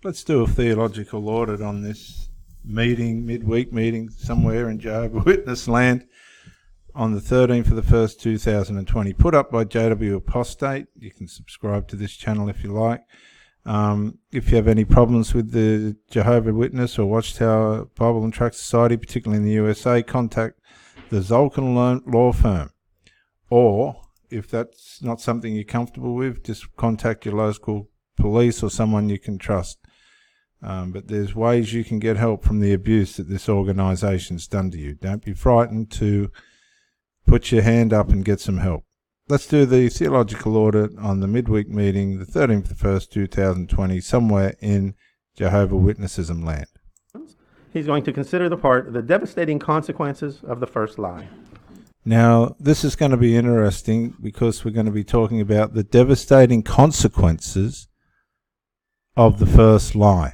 Let's do a theological audit on this meeting, midweek meeting, somewhere in Jehovah Witness land on the 13th of the 1st, 2020. Put up by JW Apostate. You can subscribe to this channel if you like. If you have any problems with the Jehovah Witness or Watchtower Bible and Tract Society, particularly in the USA, contact the Zolkin Law Firm. Or, if that's not something you're comfortable with, just contact your local police or someone you can trust. But there's ways you can get help from the abuse that this organisation's done to you. Don't be frightened to put your hand up and get some help. Let's do the theological audit on the midweek meeting, the 13th of the 1st, 2020, somewhere in Jehovah Witness-ism land. He's going to consider the devastating consequences of the first lie. Now, this is going to be interesting because we're going to be talking about the devastating consequences of the first lie.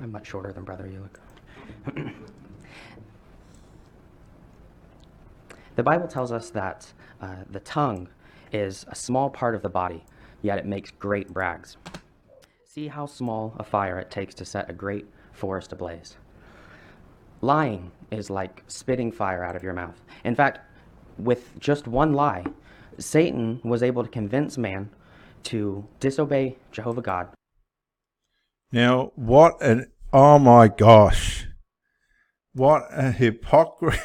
I'm much shorter than Brother Ulick. The Bible tells us that the tongue is a small part of the body, yet it makes great brags. See how small a fire it takes to set a great forest ablaze. Lying is like spitting fire out of your mouth. In fact, with just one lie, Satan was able to convince man to disobey Jehovah God. Now, oh my gosh, what a hypocrisy.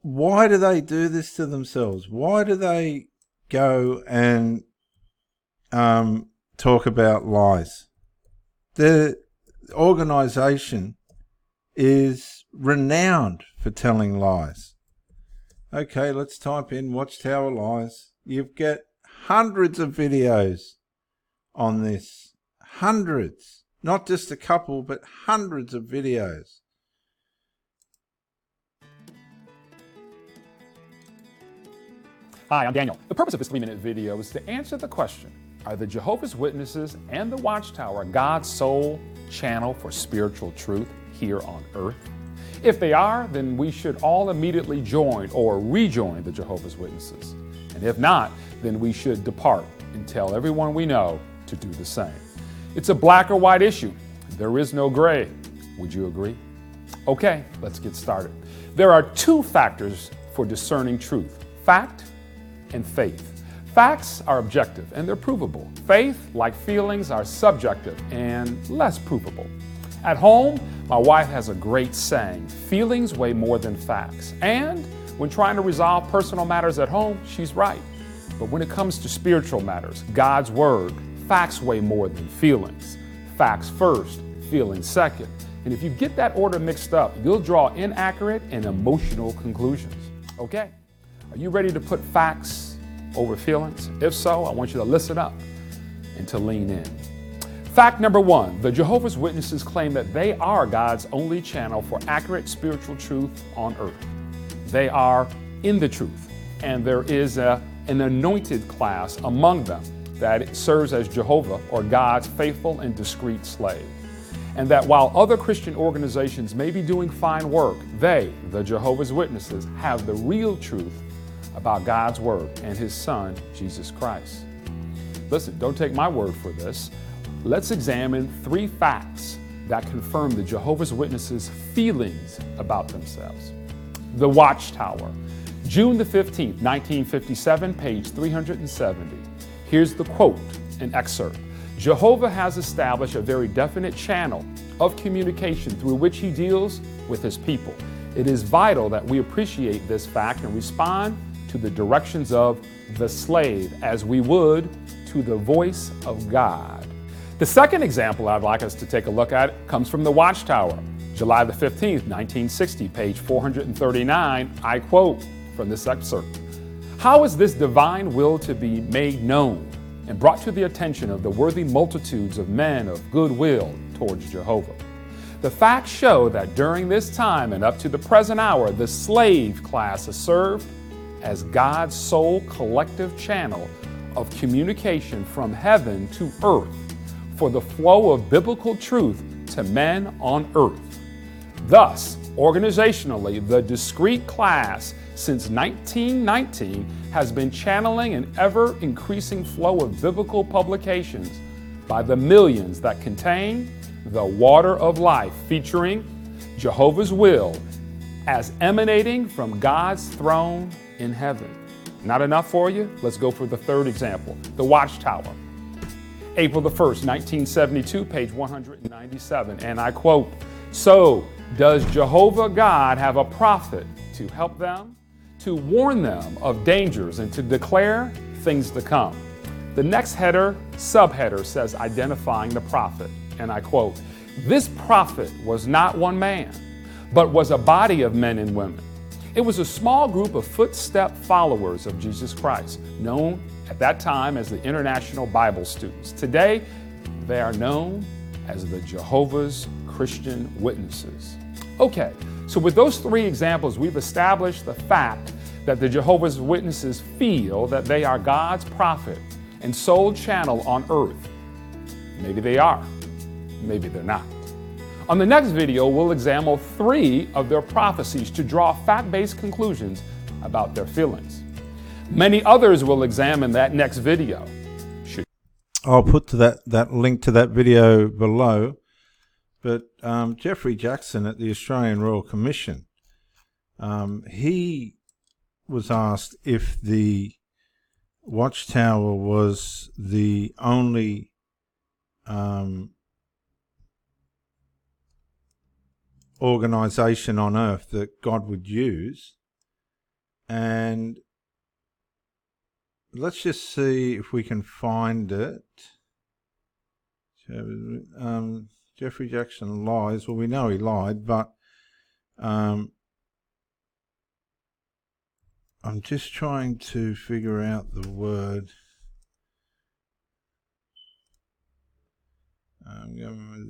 Why do they do this to themselves? Why do they go and talk about lies? The organisation is renowned for telling lies. Okay, let's type in Watchtower lies. You've got hundreds of videos on this. Hundreds. Not just a couple, but hundreds of videos. Hi, I'm Daniel. The purpose of this 3-minute video is to answer the question, are the Jehovah's Witnesses and the Watchtower God's sole channel for spiritual truth here on earth? If they are, then we should all immediately join or rejoin the Jehovah's Witnesses. And if not, then we should depart and tell everyone we know to do the same. It's a black or white issue. There is no gray. Would you agree? Okay, let's get started. There are 2 factors for discerning truth: fact and faith. Facts are objective and they're provable. Faith, like feelings, are subjective and less provable. At home, my wife has a great saying: feelings weigh more than facts. And when trying to resolve personal matters at home, she's right. But when it comes to spiritual matters, God's Word, facts weigh more than feelings. Facts first, feelings second. And if you get that order mixed up, you'll draw inaccurate and emotional conclusions. Okay, are you ready to put facts over feelings? If so, I want you to listen up and to lean in. Fact number 1, the Jehovah's Witnesses claim that they are God's only channel for accurate spiritual truth on earth. They are in the truth, and there is an anointed class among them that serves as Jehovah, or God's faithful and discreet slave. And that while other Christian organizations may be doing fine work, they, the Jehovah's Witnesses, have the real truth about God's Word and His Son, Jesus Christ. Listen, don't take my word for this. Let's examine 3 facts that confirm the Jehovah's Witnesses' feelings about themselves. The Watchtower, June the 15th, 1957, page 370. Here's the quote, an excerpt. Jehovah has established a very definite channel of communication through which he deals with his people. It is vital that we appreciate this fact and respond to the directions of the slave as we would to the voice of God. The second example I'd like us to take a look at comes from the Watchtower, July the 15th, 1960, page 439. I quote from this excerpt. How is this divine will to be made known and brought to the attention of the worthy multitudes of men of good will towards Jehovah? The facts show that during this time and up to the present hour, the slave class has served as God's sole collective channel of communication from heaven to earth for the flow of biblical truth to men on earth. Thus, Organizationally, the discrete class since 1919 has been channeling an ever-increasing flow of biblical publications by the millions that contain the Water of Life, featuring Jehovah's will as emanating from God's throne in heaven. Not enough for you? Let's go for the third example, the Watchtower. April the 1st, 1972, page 197, and I quote, "So does Jehovah God have a prophet to help them, to warn them of dangers and to declare things to come?" The next header, subheader, says identifying the prophet, and I quote, "This prophet was not one man, but was a body of men and women. It was a small group of footstep followers of Jesus Christ, known at that time as the International Bible Students. Today, they are known as the Jehovah's Christian Witnesses." Okay, so with those three examples, we've established the fact that the Jehovah's Witnesses feel that they are God's prophet and sole channel on earth. Maybe they are, maybe they're not. On the next video, we'll examine 3 of their prophecies to draw fact-based conclusions about their feelings. Many others will examine that next video. I'll put to that link to that video below. But Jeffrey Jackson at the Australian Royal Commission, he was asked if the Watchtower was the only organization on earth that God would use. And let's just see if we can find it. Jeffrey Jackson lies. Well, we know he lied, but I'm just trying to figure out the word.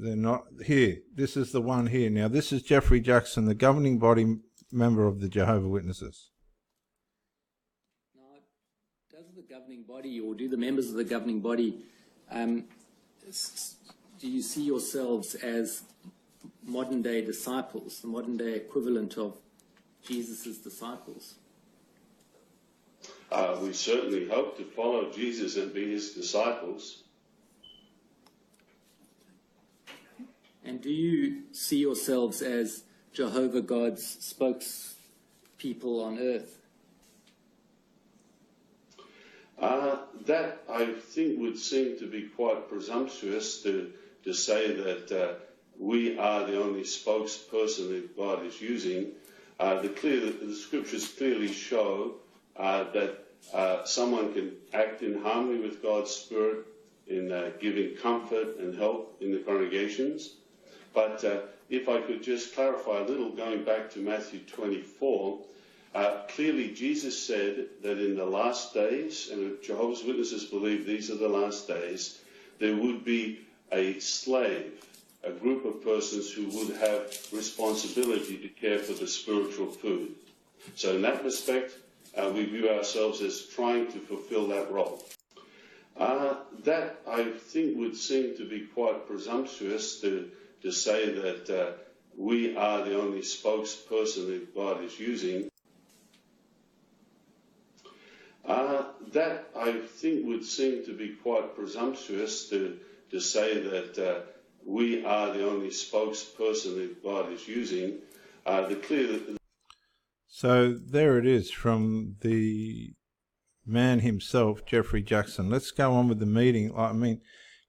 They're not here. This is the one here. Now, this is Jeffrey Jackson, the governing body member of the Jehovah Witnesses. Now, does the governing body, or do the members of the governing body, do you see yourselves as modern-day disciples, the modern-day equivalent of Jesus' disciples? We certainly hope to follow Jesus and be his disciples. And do you see yourselves as Jehovah God's spokespeople on earth? That, I think, would seem to be quite presumptuous to say that we are the only spokesperson that God is using. The scriptures clearly show that someone can act in harmony with God's Spirit in giving comfort and help in the congregations. But if I could just clarify a little, going back to Matthew 24, clearly Jesus said that in the last days, and Jehovah's Witnesses believe these are the last days, there would be a slave, a group of persons who would have responsibility to care for the spiritual food. So in that respect, we view ourselves as trying to fulfill that role. That, I think, would seem to be quite presumptuous to say that we are the only spokesperson that God is using. That, I think, would seem to be quite presumptuous to say that we are the only spokesperson that God is using. So there it is from the man himself, Jeffrey Jackson. Let's go on with the meeting. I mean,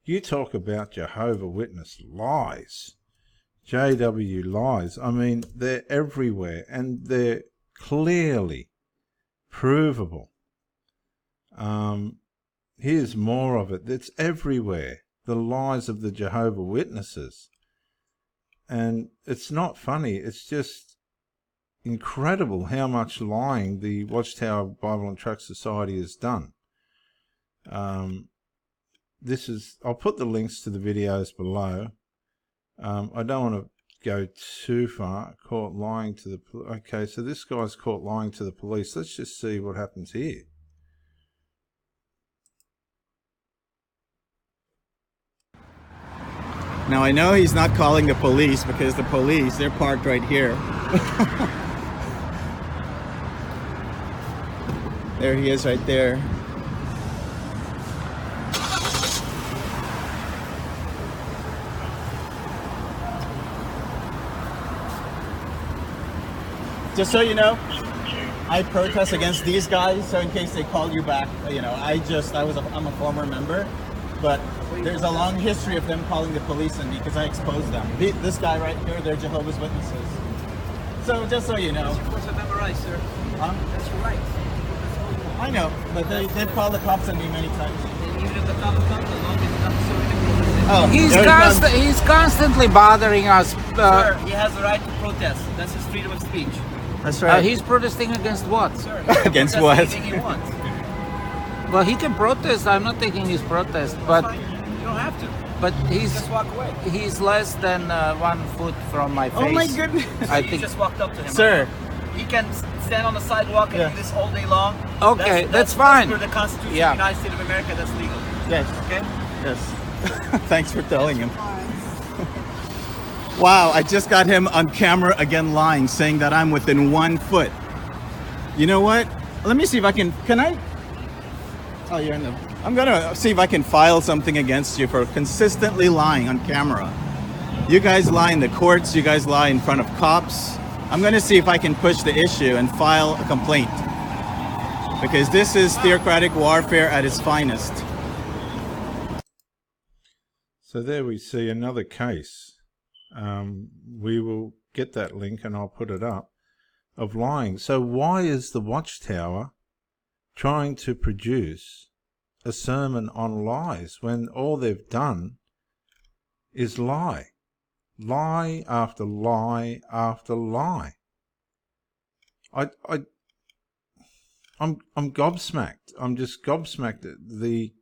you talk about Jehovah Witness lies, JW lies. I mean, they're everywhere and they're clearly provable. Here's more of it. It's everywhere. The lies of the Jehovah Witnesses. And it's not funny. It's just incredible how much lying the Watchtower Bible and Tract Society has done. I'll put the links to the videos below. I don't want to go too far. Caught lying to the okay, so this guy's caught lying to the police. Let's just see what happens here. Now I know he's not calling the police because the police, they're parked right here. There he is right there. Just so you know, I protest against these guys, so in case they call you back, you know, I'm a former member, but there's a long history of them calling the police on me because I exposed them. This guy right here, they're Jehovah's Witnesses. So just so you know. That's your right, sir. Huh? That's your right. I know, but they've called the cops on me many times. Even if the cops come, as long as it's not so ridiculous. Oh, He's constantly bothering us. Sir, he has the right to protest. That's his freedom of speech. That's right. He's protesting against what? Sir, he can Against protest what? anything he wants. Well, he can protest. I'm not taking his protest, but Fine. You don't have to. but Just walk away. he's less than 1 foot from my face. Oh my goodness. I You think. just walked up to him. Sir. He can stand on the sidewalk and Yeah. do this all day long. Okay, that's fine. For the Constitution Yeah. of the United States of America, that's legal. Yes. Okay? Yes. Thanks for telling him. Wow, I just got him on camera again lying, saying that I'm within 1 foot. You know what? Let me see if I can I? Oh, you're in the... I'm gonna see if I can file something against you for consistently lying on camera. You guys lie in the courts, you guys lie in front of cops. I'm gonna see if I can push the issue and file a complaint. Because this is theocratic warfare at its finest. So there we see another case. We will get that link and I'll put it up, of lying. So why is the Watchtower trying to produce a sermon on lies when all they've done is lie? Lie after lie after lie. I'm gobsmacked. I'm just gobsmacked at the...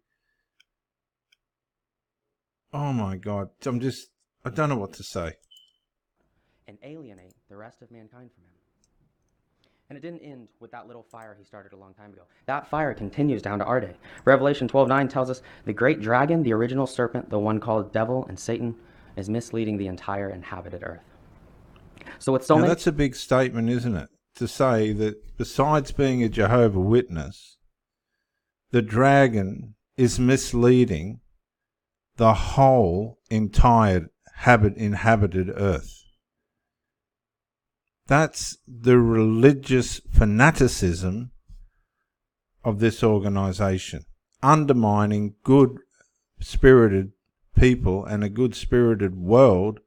Oh my God. I don't know what to say. And alienate the rest of mankind from him. And it didn't end with that little fire he started a long time ago. That fire continues down to our day. Revelation 12:9 tells us the great dragon, the original serpent, the one called devil and Satan, is misleading the entire inhabited earth. So with so Now many... that's a big statement, isn't it? To say that besides being a Jehovah Witness, the dragon is misleading the whole entire inhabited earth. That's the religious fanaticism of this organization, undermining good-spirited people and a good-spirited world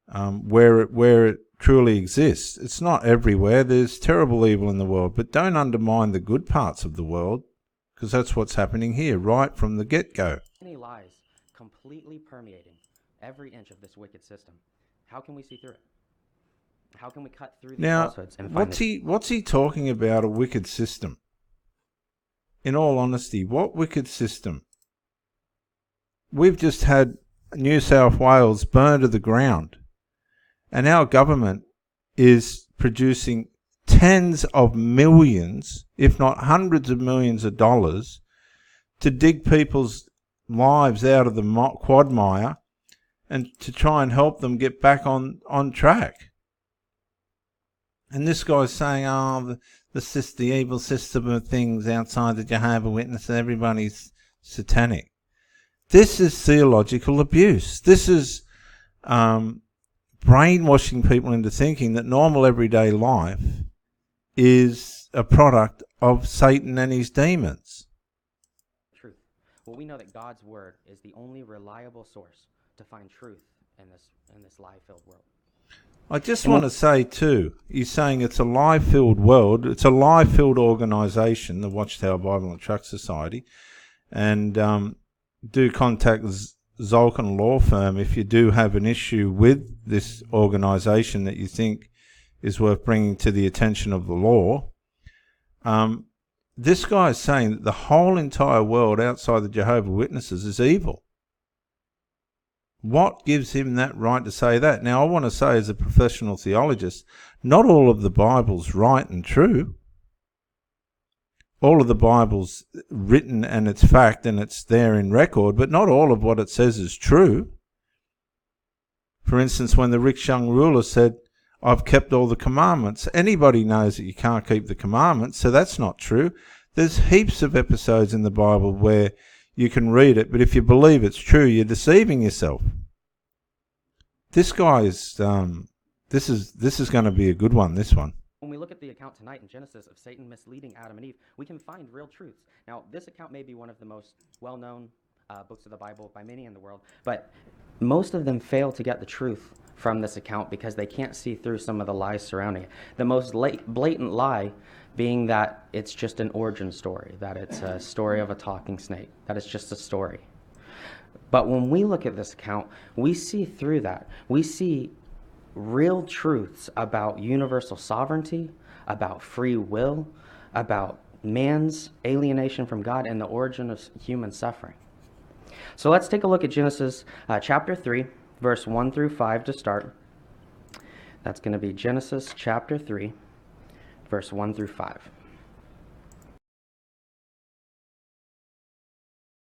where it truly exists. It's not everywhere. There's terrible evil in the world, but don't undermine the good parts of the world, because that's what's happening here right from the get-go. Many lies completely permeating every inch of this wicked system. How can we see through it? How can we cut through these falsehoods and find what's he talking about, a wicked system? In all honesty, what wicked system? We've just had New South Wales burned to the ground, and our government is producing tens of millions, if not hundreds of millions of dollars, to dig people's lives out of the quagmire and to try and help them get back on track. And this guy's saying, oh, the evil system of things outside the Jehovah Witness, everybody's satanic. This is theological abuse. This is brainwashing people into thinking that normal everyday life is a product of Satan and his demons. truth. Well, we know that God's word is the only reliable source to find truth in this lie-filled world. I just want to say too, he's saying it's a lie-filled world, it's a lie-filled organisation, the Watchtower Bible and Truck Society, and do contact Zolkin Law Firm if you do have an issue with this organisation that you think is worth bringing to the attention of the law. This guy is saying that the whole entire world outside the Jehovah Witnesses is evil. What gives him that right to say that? Now, I want to say as a professional theologist, not all of the Bible's right and true. All of the Bible's written and it's fact and it's there in record, but not all of what it says is true. For instance, when the rich young ruler said, I've kept all the commandments. Anybody knows that you can't keep the commandments, so that's not true. There's heaps of episodes in the Bible where you can read it, but if you believe it's true, you're deceiving yourself. This guy is, this is going to be a good one, this one. When we look at the account tonight in Genesis of Satan misleading Adam and Eve, we can find real truths. Now, this account may be one of the most well-known books of the Bible by many in the world, but most of them fail to get the truth from this account because they can't see through some of the lies surrounding it. The most blatant lie being that it's just an origin story, that it's a story of a talking snake, that it's just a story. But when we look at this account, we see through that. We see real truths about universal sovereignty, about free will, about man's alienation from God, and the origin of human suffering. So let's take a look at Genesis chapter 3, verse 1 through 5 to start. That's going to be Genesis chapter 3, verse 1 through 5.